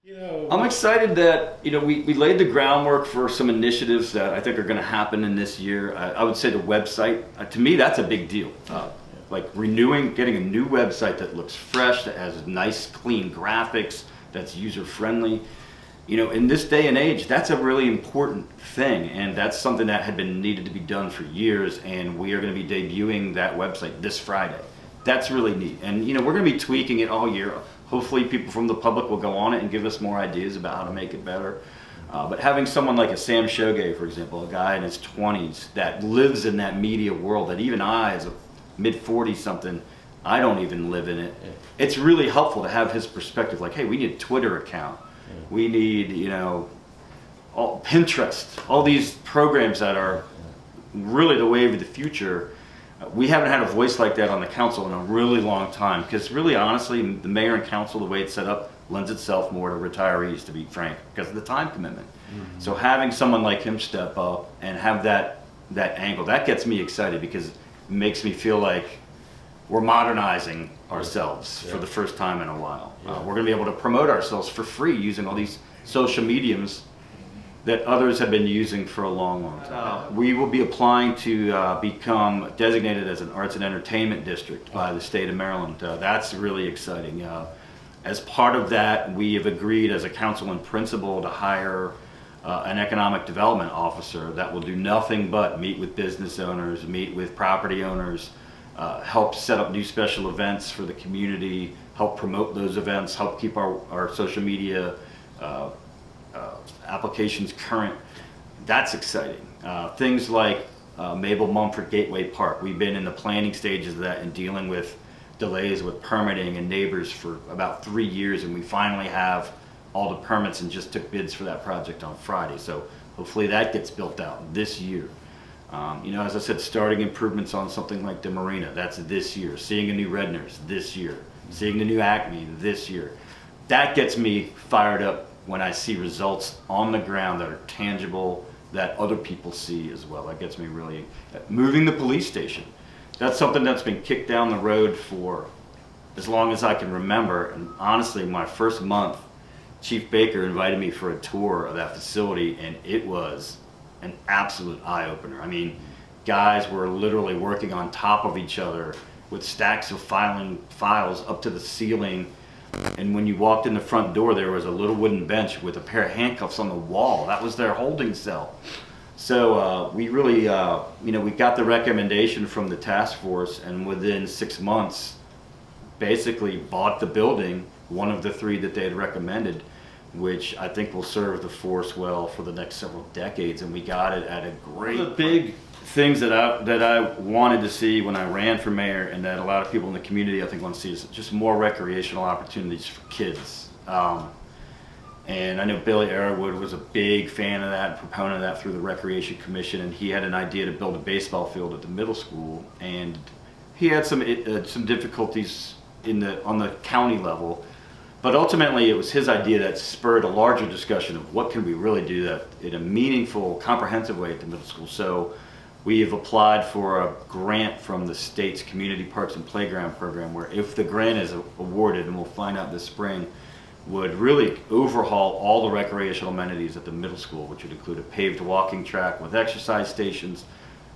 I'm excited that we laid the groundwork for some initiatives that I think are going to happen in this year. I would say the website, to me, that's a big deal. Like renewing, getting a new website that looks fresh, that has nice, clean graphics, that's user friendly. In this day and age, that's a really important thing, and that's something that had been needed to be done for years. And we are going to be debuting that website this Friday. That's really neat, and we're going to be tweaking it all year. Hopefully people from the public will go on it and give us more ideas about how to make it better. But having someone like a Sam Shoge, for example, a guy in his 20s that lives in that media world that even I, as a mid-40 something, I don't even live in it. It's really helpful to have his perspective. Like, hey, we need a Twitter account. We need, Pinterest, all these programs that are really the wave of the future. We haven't had a voice like that on the council in a really long time, because really honestly the mayor and council, the way it's set up, lends itself more to retirees, to be frank, because of the time commitment. So having someone like him step up and have that angle, that gets me excited, because it makes me feel like we're modernizing ourselves for the first time in a while. We're going to be able to promote ourselves for free using all these social mediums that others have been using for a long, long time. We will be applying to become designated as an arts and entertainment district by the state of Maryland. That's really exciting. As part of that, we have agreed as a council and principal to hire an economic development officer that will do nothing but meet with business owners, meet with property owners, help set up new special events for the community, help promote those events, help keep our social media applications current. That's exciting. Things like Mabel Mumford Gateway Park. We've been in the planning stages of that and dealing with delays with permitting and neighbors for about 3 years, and we finally have all the permits and just took bids for that project on Friday. So hopefully that gets built out this year. As I said, starting improvements on something like the marina, that's this year. Seeing a new Redner's this year. Seeing the new Acme this year. That gets me fired up when I see results on the ground that are tangible, that other people see as well. That gets me really. Moving the police station, that's something that's been kicked down the road for as long as I can remember. And honestly, my first month, Chief Baker invited me for a tour of that facility, and it was an absolute eye-opener. I mean, guys were literally working on top of each other with stacks of files up to the ceiling. And when you walked in the front door, there was a little wooden bench with a pair of handcuffs on the wall. That was their holding cell. So we really, we got the recommendation from the task force, and within 6 months, basically bought the building, one of the 3 that they had recommended, which I think will serve the force well for the next several decades. And we got it at a great. One of the big things that I wanted to see when I ran for mayor, and that a lot of people in the community I think want to see, is just more recreational opportunities for kids. And I know Billy Arrowwood was a big fan of that, proponent of that through the Recreation Commission, and he had an idea to build a baseball field at the middle school, and he had some difficulties on the county level. But ultimately, it was his idea that spurred a larger discussion of what can we really do that in a meaningful, comprehensive way at the middle school. So we have applied for a grant from the state's Community Parks and Playground Program, where if the grant is awarded, and we'll find out this spring, would really overhaul all the recreational amenities at the middle school, which would include a paved walking track with exercise stations,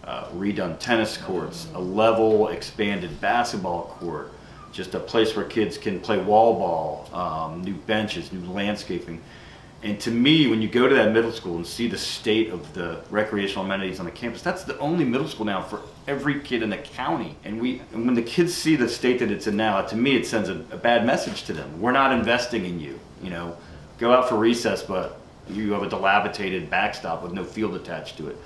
redone tennis courts, a level expanded basketball court, just a place where kids can play wall ball, new benches, new landscaping. And to me, when you go to that middle school and see the state of the recreational amenities on the campus, that's the only middle school now for every kid in the county. And when the kids see the state that it's in now, to me it sends a bad message to them. We're not investing in you. Go out for recess, but you have a dilapidated backstop with no field attached to it.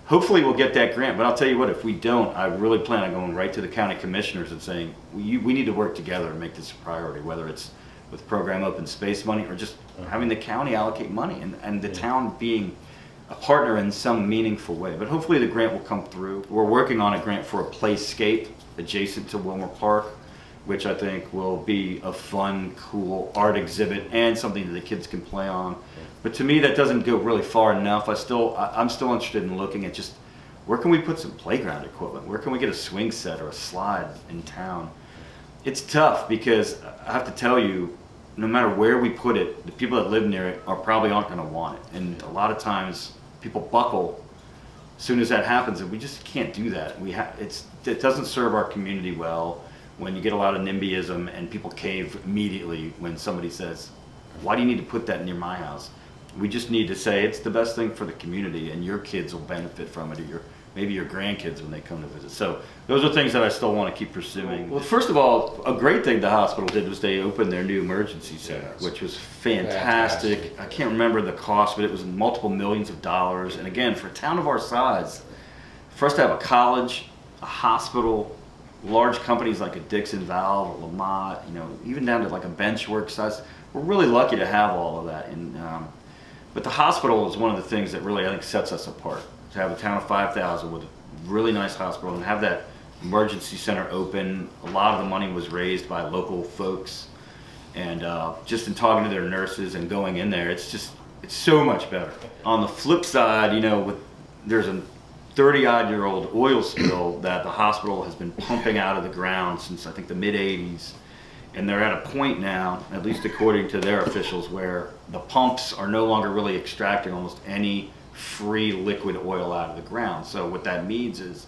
Hopefully we'll get that grant, but I'll tell you what, if we don't, I really plan on going right to the county commissioners and saying, we need to work together and make this a priority, whether it's with program open space money or just having the county allocate money and the town being a partner in some meaningful way. But hopefully the grant will come through. We're working on a grant for a playscape adjacent to Wilmer Park, which I think will be a fun, cool art exhibit and something that the kids can play on. But to me, that doesn't go really far enough. I'm still interested in looking at just where can we put some playground equipment? Where can we get a swing set or a slide in town? It's tough because I have to tell you, no matter where we put it, the people that live near it probably aren't going to want it. And a lot of times people buckle as soon as that happens, and we just can't do that. It doesn't serve our community well when you get a lot of NIMBYism and people cave immediately when somebody says, why do you need to put that near my house? We just need to say it's the best thing for the community, and your kids will benefit from it, or maybe your grandkids when they come to visit. So those are things that I still want to keep pursuing. Well, first of all, a great thing the hospital did was they opened their new emergency center, which was fantastic. I can't remember the cost, but it was multiple millions of dollars. And again, for a town of our size, for us to have a college, a hospital, large companies like a Dixon Valve, a Lamont, even down to like a Benchworks size, we're really lucky to have all of that. And but the hospital is one of the things that really, I think, sets us apart. To have a town of 5,000 with a really nice hospital and have that emergency center open. A lot of the money was raised by local folks, and just in talking to their nurses and going in there, it's so much better. On the flip side, there's a 30-odd-year-old oil spill that the hospital has been pumping out of the ground since I think the mid-'80s. And they're at a point now, at least according to their officials, where the pumps are no longer really extracting almost any free liquid oil out of the ground. So what that means is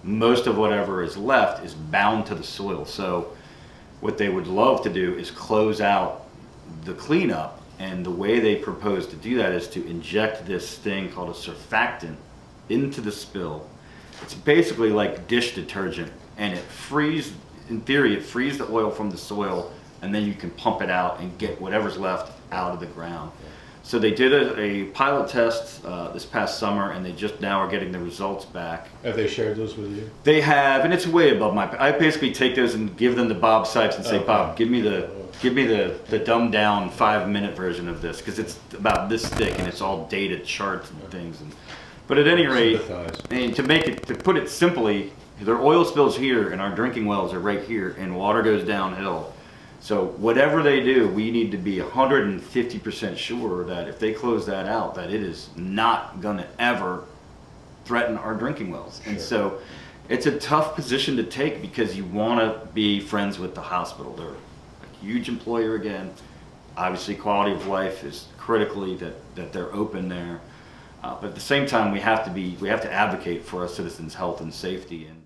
most of whatever is left is bound to the soil. So what they would love to do is close out the cleanup, and the way they propose to do that is to inject this thing called a surfactant into the spill. It's basically like dish detergent, and in theory, it frees the oil from the soil, and then you can pump it out and get whatever's left out of the ground. So they did a pilot test this past summer, and they just now are getting the results back. Have they shared those with you? They have, and it's way above I basically take those and give them to Bob Sipes and say, okay, Bob, give me the dumbed down 5-minute version of this, because it's about this thick and it's all data charts and things. But at any rate, and to put it simply, their oil spills here and our drinking wells are right here, and water goes downhill. So whatever they do, we need to be 150% sure that if they close that out, that it is not going to ever threaten our drinking wells. And so it's a tough position to take, because you want to be friends with the hospital. They're a huge employer again. Obviously, quality of life is critically that they're open there. But at the same time, we have to advocate for our citizens' health and safety. And